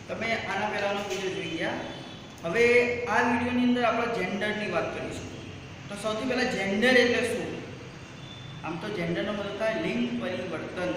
તમે આના પહેલાંનો વિડીયો જોઈ ગયા. હવે આ વિડીયોની અંદર આપણે જેન્ડરની વાત કરીશું. તો સૌથી પહેલાં જેન્ડર એટલે શું? આમ તો જેન્ડરનો મતલબ થાય લિંગ પરિવર્તન.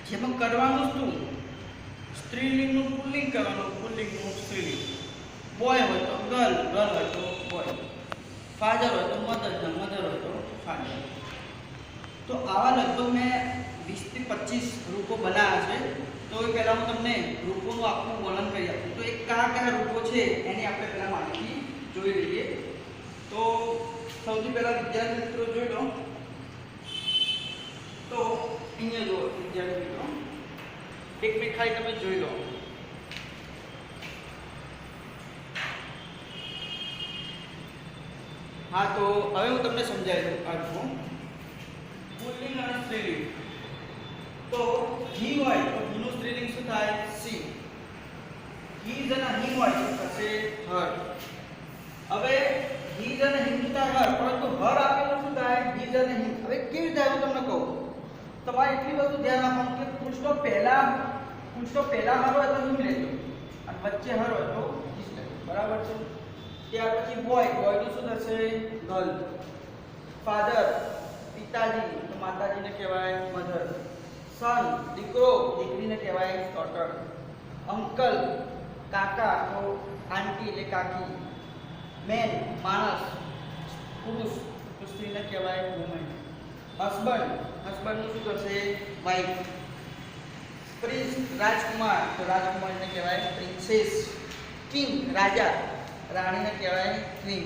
જેમાં કરવાનું શું? સ્ત્રીલિંગનું પુલ્લિંગ કરવાનું, પુલ્લિંગનું સ્ત્રીલિંગ. બોય હોય તો ગર્લ, ગર્લ હોય તો બોય, ફાધર હોય તો મધર, મધર હોય તો ફાધર. તો આવા લગભગ મેં 20 થી 25 રૂપો બનાવ્યા છે. તો એ પહેલાં હું તમને રૂપોનું આખું વર્ણન કરી આપું. તો એ કયા કયા રૂપો છે એની આપણે પહેલાં માહિતી જોઈ લઈએ. તો સૌથી પહેલાં વિદ્યાર્થી મિત્રો જોઈ લો. તો અહીંયા જુઓ વિદ્યાર્થી મિત્રો, એક મિનિટ ખાલી તમે જોઈ લો. હા, તો હવે હું તમને સમજાવી દઉં આ રૂપો. પુલ્લિંગ અને સ્ત્રીલિંગ. તો હી હોય તો હીનું સ્ત્રીલિંગ શું થાય? સી. હી અને હી હોય તો થશે હર. હવે હી અને હિમ શું થાય? હર. પરંતુ હર આપેલું શું થાય? હી અને હિમ. હવે કેવી રીતે હું તમને કહું. તમારે એટલી વસ્તુ ધ્યાન રાખવાનું કે ફૂલ સ્ટોપ પહેલા હર હોય તો હિમ લેજો અને વચ્ચે હર હોય તો હિસ લેજો. બરાબર છે? ત્યાર પછી બોય, બોયનું શું થશે? ગર્લ. ફાધર પિતાજી, તો માતાજીને કહેવાય મધર. સન દીકરો, દીકરીને કહેવાય ડોટર. અંકલ કાકા, તો આંટી એટલે કાકી. મેન માણસ, પુરુષ, તો સ્ત્રીને કહેવાય વુમન. હસબન્ડ, હસબન્ડનું શું થશે? વાઇફ. પ્રિન્સ રાજકુમાર, તો રાજકુમારને કહેવાય પ્રિન્સેસ. કિંગ રાજા, રાણીને કહેવાય ક્વીન.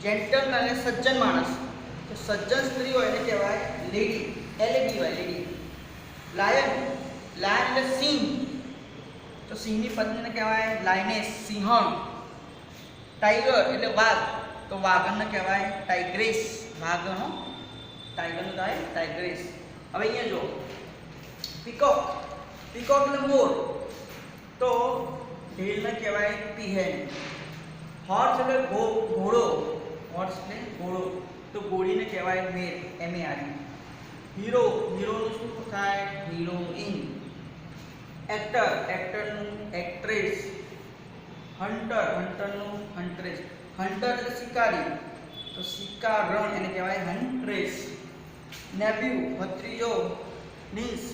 જેન્ટલમેન અને સજ્જન માણસ, તો સજ્જન સ્ત્રી હોય એને કહેવાય લેડી, એલએડી હોય લેડી. લાયન, લાયન એટલે સિંહ, તો સિંહની પત્નીને કહેવાય લાયનેસ, સિંહણ. ટાઈગર એટલે વાઘ, તો વાઘણને કહેવાય ટાઈગ્રેસ, વાઘણો. ટાઈગરનું થાય ટાઈગ્રેસ. હવે અહીંયા જો પીકોક, પીકોક એટલે મોર, તો ઢેલને કહેવાય પીહેન. હોર્સ એટલે ઘોડો, હોર્સ એટલે ઘોડો, તો ઘોડીને કહેવાય મેર, એમએઆરઈ. હીરો, હીરોનું શું થાય? હિરોઈન. એક્ટર, એક્ટરનું એક્ટ્રેસ. હન્ટર, હન્ટરનું હન્ટ્રેસ. હન્ટર એટલે શિકારી, તો શિકારણ એને કહેવાય હન્ટ્રેસ. નેબ્યુ ભત્રીજો, નીસ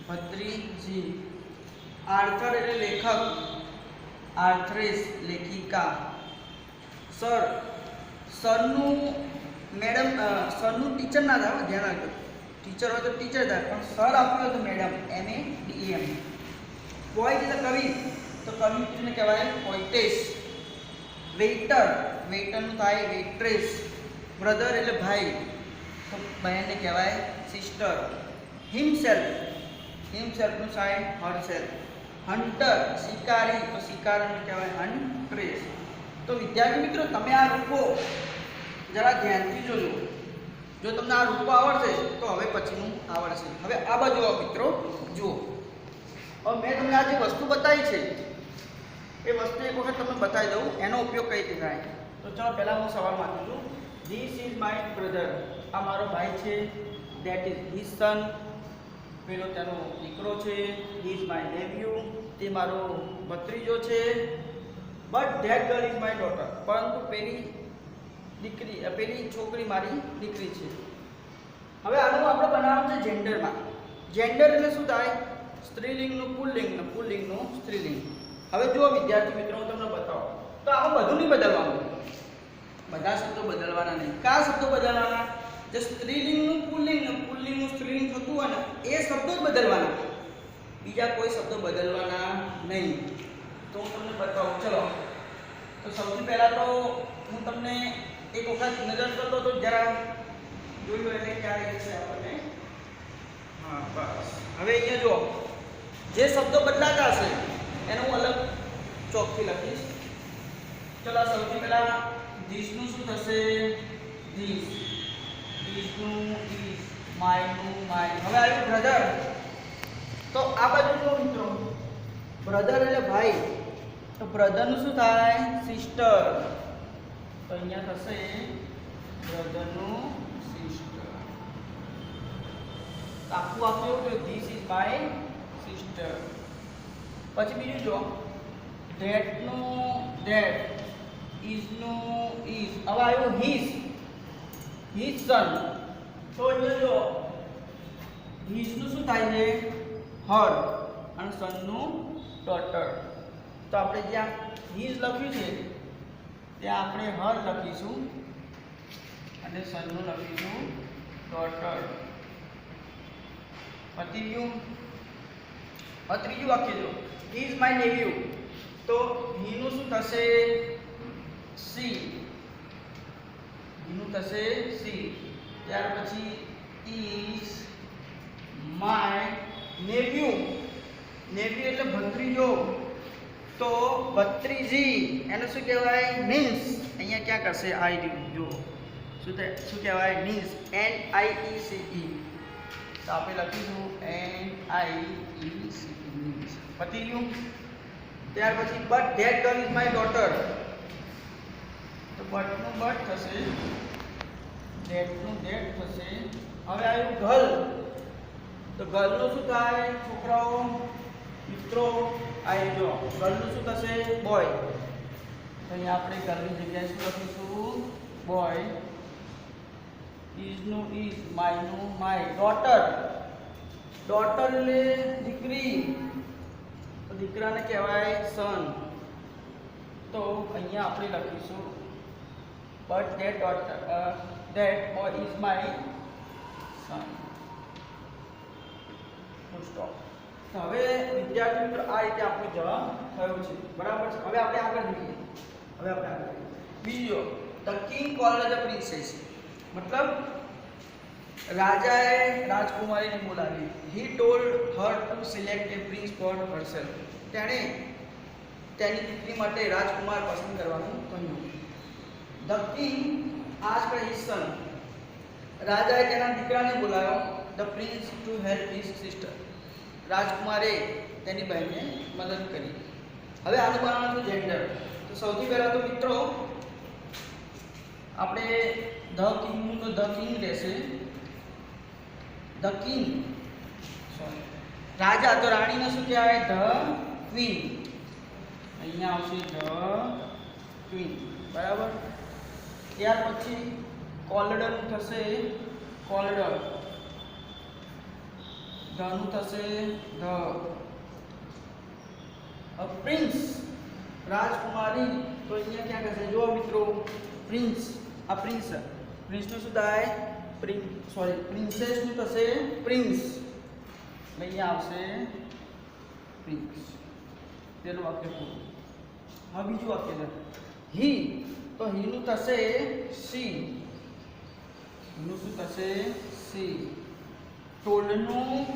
ભત્રીજી. આર્થર એટલે લેખક, આર્થ્રેસ લેખિકા. સર, સરનું મેડમ, સરનું ટીચર ના થાય, ધ્યાન રાખજો. ટીચર હોય તો ટીચર થાય, પણ સર આપ્યું હોય તો મેડમ, MADAM. પોઈટ એટલે કવિ, તો કવિને કહેવાય પોઈટેસ. વેઇટર, વેઇટરનું થાય વેઇટ્રેસ. બ્રધર એટલે ભાઈ, તો બહેનને કહેવાય સિસ્ટર. હિમસેલ્ફ, હિમસેલ્ફનું થાય હરસેલ્ફ. હન્ટર શિકારી, તો શિકારને કહેવાય હન્ટ્રેસ. તો વિદ્યાર્થી મિત્રો, તમે આ રૂપો જરા ધ્યાનથી જોજો. જો તમને આ રૂપો આવડશે તો હવે પછીનું આવડશે. હવે આ બાજુ આવો મિત્રો, જુઓ. હવે મેં તમને આ જે વસ્તુ બતાવી છે એ વસ્તુ એક વખત તમને બતાવી દઉં, એનો ઉપયોગ કઈ રીતે થાય. તો ચાલો પહેલાં હું સવાલ વાંચું છું. ધીસ ઇઝ માય બ્રધર, આ મારો ભાઈ છે. ધેટ ઇઝ હિઝ સન, પેલો તેનો દીકરો છે. હી ઇઝ માય નેવ્યુ, તે મારો ભત્રીજો છે. But that girl is my daughter, પરંતુ પેલી દીકરી, પેલી છોકરી મારી દીકરી છે. હવે આનું આપણે બનાવવાનું છે જેન્ડરમાં. જેન્ડર એટલે શું થાય? સ્ત્રીલિંગનું પુલ્લિંગ ને પુલ્લિંગનું સ્ત્રીલિંગ. હવે જુઓ વિદ્યાર્થી મિત્રો, હું તમને બતાવું. તો આમાં બધું નહીં બદલવાનું, બધા શબ્દો બદલવાના નહીં. કયા શબ્દો બદલવાના? જે સ્ત્રીલિંગનું પુલ્લિંગ ને પુલ્લિંગનું સ્ત્રીલિંગ થતું હોય ને એ શબ્દો જ બદલવાના, બીજા કોઈ શબ્દો બદલવાના નહીં. તો હું તમને બતાવું. ચલો, તો સૌથી પહેલાં તો હું તમને એક વખત નજર કરતો તો જરા જોયું એટલે ક્યારે છે આપણને. હા, બસ. હવે અહીંયા જો જે શબ્દો બદલાતા હશે એને હું અલગ ચોકથી લખીશ. ચલો, સૌથી પહેલાં ધીસનું શું થશે? ધીસ. ધીસનું ધીસ. માયનું માય. હવે આવ્યું બ્રધર. તો આ બાજુ જો મિત્રો, બ્રધર એટલે ભાઈ, તો બ્રધરનું શું થાય? સિસ્ટર. તો અહીંયા થશે બ્રધરનું સિસ્ટર. આખું આપ્યું કે ધીસ ઇઝ માય સિસ્ટર. પછી બીજું જો ધેટ નું ધેટ, ઇઝ નું ઇઝ, હવે આવ્યું હિઝ સન. તો અહીંયા જો હિઝ નું શું થાય છે હર અને સન નું ડોટર. તો આપણે જ્યાં હિઝ લખ્યું છે ત્યાં આપણે હર લખીશું અને સન નું લખીશું ડોટર. પતી ગયું. ત્રીજું વાક્ય જો હી ઇઝ માય નેવ્યુ. તો હી નું શું થશે સી, હી નું થશે સી. ત્યાર પછી ઇઝ માય નેવ્યુ. નેવ્યુ એટલે ભત્રીજો. તો ભત્રીજી એને શું કહેવાય મીન્સ. અહીંયા ક્યાં કરશે આઈ ડી જો શું કહેવાય મીન્સ, NIECE. તો આપણે લખીશું NIECE મીન્સ. પતી ગયું. ત્યાર પછી but that girl is my daughter. તો બટ નું બટ થશે, ધેટ નું ધેટ થશે. હવે આવ્યું ગર્લ. તો ગર્લ નું શું થાય છોકરાઓ મિત્રો? આવી જો ગર્લ નું શું થશે બોય. તો અહીંયા આપણે ગર્લની જગ્યાએ શું લખીશું બોય. ઇઝ નું ઇઝ, માય નું માય. ડોટર, ડોટર એટલે દીકરી. તો દીકરાને કહેવાય સન. તો અહીંયા આપણે લખીશું but that daughter that boy is my son. Full stop. તો હવે વિદ્યાર્થી મિત્રો આ રીતે આપણો જવાબ થયો છે. બરાબર છે. હવે આપણે આગળ જોઈએ. બીજો the king called the princess. મતલબ રાજાએ રાજકુમારીને બોલાવી. He told her to select a prince for herself. તેણે તેની દીકરી માટે રાજકુમાર પસંદ કરવાનું કહ્યું. The king asked his son. રાજાએ તેના દીકરાને બોલાવ્યો. The prince to help his sister. રાજકુમારે તેની બહેનને મદદ કરી. હવે આનું બનાવવાનું છે જેન્ડર. તો સૌથી પહેલા તો મિત્રો આપણે ધ કિંગનું તો ધ કિંગ રહેશે. ધ કિંગ સોરી રાજા. તો રાણીને શું કહેવાય ધ ક્વીન. અહીંયા આવશે ધ ક્વીન. બરાબર. ત્યાર પછી કોલ્ડનું થશે કોલ્ડર. ધનું થશે ધ. પ્રિન્સ રાજકુમારી. તો અહીંયા ક્યાં થશે જો મિત્રો પ્રિન્સ. આ પ્રિન્સ. પ્રિન્સનું શું થાય પ્રિન્સેસ નું થશે પ્રિન્સ. અહીંયા આવશે પ્રિન્સ. પેલું વાક્ય પૂરું. હવે બીજું વાક્ય છે હી. તો હી નું થશે સી. નું શું થશે સી. ટોલ્ડ નું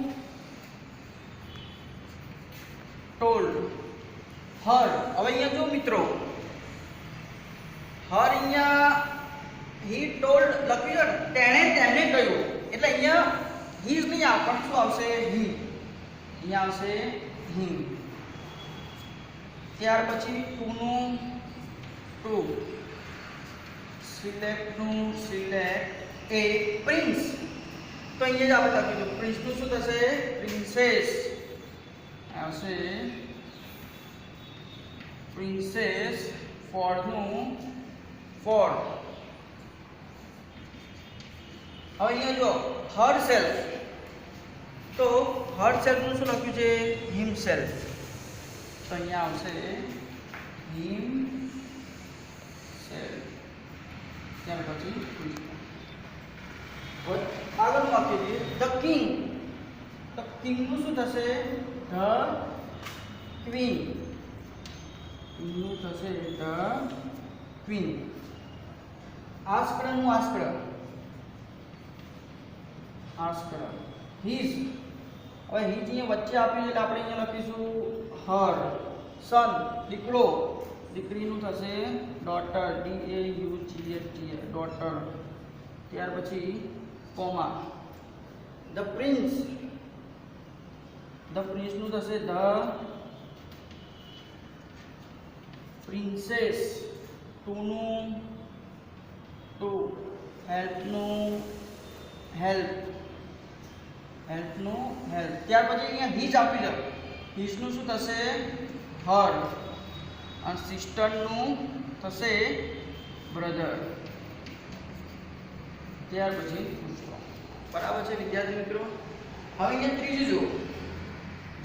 ટોલ્ડ. હર. હવે અહીંયા જો મિત્રો હર અહીંયા હી ટોલ્ડ લખ્યું છે તેણે તેને કહ્યું. એટલે અહીંયા હી જ નહીં આવે પણ શું આવશે હી. અહીંયા આવશે હી. ત્યાર પછી ટુ નું ટુ. સિલેક્ટ નું સિલેક્ટ એ પ્રિન્સ. તો અહીંયા જ આપણે લખીશું પ્રિન્સ નું શું થશે પ્રિન્સેસ. આવશે પ્રિન્સેસ. ફોર નું ફોર. હવે અહીંયા જો હર સેલ્ફ. તો હર સેલ્ફ નું શું લખ્યું છે હિમ સેલ્ફ. તો અહીંયા આવશે હિમ સેલ્ફ. ત્યાર પછી આગળનું વાક્ય છે ધ કિંગ. તો કિંગ નું શું થશે ધ ક્વીન. નું થશે ધ ક્વીન. આસ્કડ નું આસ્કડ. હિઝ. હવે હિઝ અહીંયા વચ્ચે આપ્યું છે એટલે આપણે અહીંયા લખીશું હર. સન દીકરો. દીકરીનું થશે ડોટર. DAUGHT daughter. ત્યાર પછી કોમા. The prince. ધ પ્રિન્સનું થશે ધ પ્રિન્સેસ. ટુનું ટુ. હેલ્પનું હેલ્પ. હેલ્પનું હેલ્પ. ત્યાર પછી અહીંયા હીજ આપ્યું છે હિઝનું શું થશે હર અને સિસ્ટરનું થશે બ્રધર. ત્યાર પછી બરાબર છે વિદ્યાર્થી મિત્રો. હવે અહીંયા ત્રીજું જુઓ,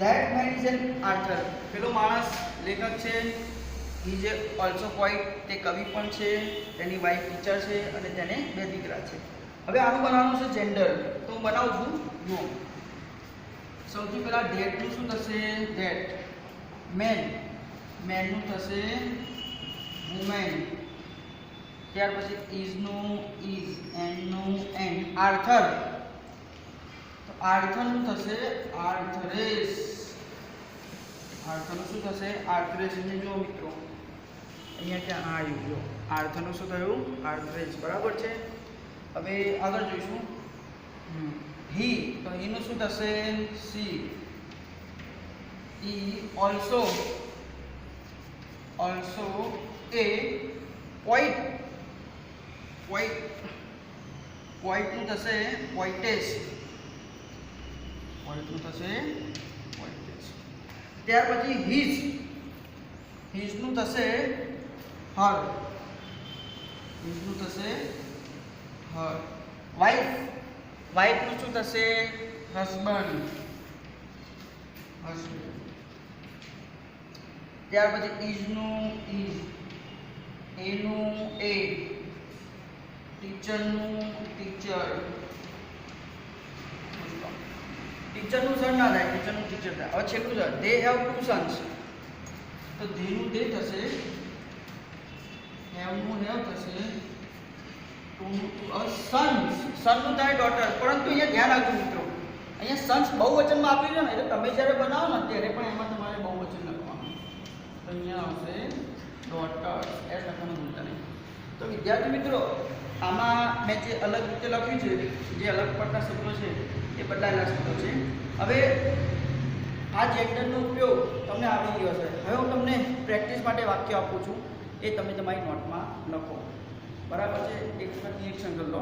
that main is an Arthur. પેલો માણસ લેખક છે, ઇઝ ઓલ્સો પોઈટ, તે કવિ પણ છે, તેની વાઈફ ટીચર છે અને તેને 2 દીકરા છે. હવે આનું બનાવવાનું છે જેન્ડર, તો હું બનાવું છું. જુઓ, સૌથી પહેલા ધેટનું શું થશે ધેટ, મેન, મેનનું થશે વુમેન. ત્યાર પછી ઇઝનું ઇઝ, એનનું એન. આર્થર, તો આર્થરનું થશે આર્થરેસ. આર્થરનું શું થશે આર્થરેસ. ને જો મિત્રો અહીંયા ક્યાં આવ્યું, જો આર્થરનું શું થયું આર્થરેસ. બરાબર છે. હવે આગળ જોઈશું. હી, તો હીનું શું થશે C. E also, also a poet, poet, પોઈટનું થશે પોઈટેસ, પોઈટનું થશે પોઈટેસ. ત્યાર પછી હિઝ, હિઝનું થશે હર, હિઝનું થશે હર. વાઈફ, વાઈફનું શું થશે હસબન્ડ, હસબન્ડ. ત્યાર પછી ઇઝનું ઇઝ, એનું એ, ટીચરનું ટીચર. ટીચરનું સર ના થાય, ટીચરનું ટીચર થાય. હવે છેલ્લું છે દે હેવ 2 સન્સ, તો ધેનું દે થશે, હેવનું હેવ થશે, સન્સ, સનનું થાય ડોટર. પરંતુ અહીંયા ધ્યાન રાખજો મિત્રો, અહીંયા સન્સ બહુવચનમાં આપ્યું છે ને, એટલે તમે જ્યારે બનાવો ને ત્યારે પણ એમાં તમારે બહુવચન લખવાનું. તો અહીંયા આવશે ડોટર્સ, એસ લખવાનું ભૂલતા નહીં. તો વિદ્યાર્થી મિત્રો, આમાં મેં જે અલગ રીતે લખ્યું છે, જે અલગ પડતા શબ્દો છે એ બદલાયેલા શબ્દો છે. હવે આ જેન્ડરનો ઉપયોગ તમને આવડી ગયો છે. હવે હું તમને પ્રેક્ટિસ માટે વાક્ય આપું છું, એ તમે તમારી નોટમાં લખો. બરાબર છે. એક નિરીક્ષણ કરી લો.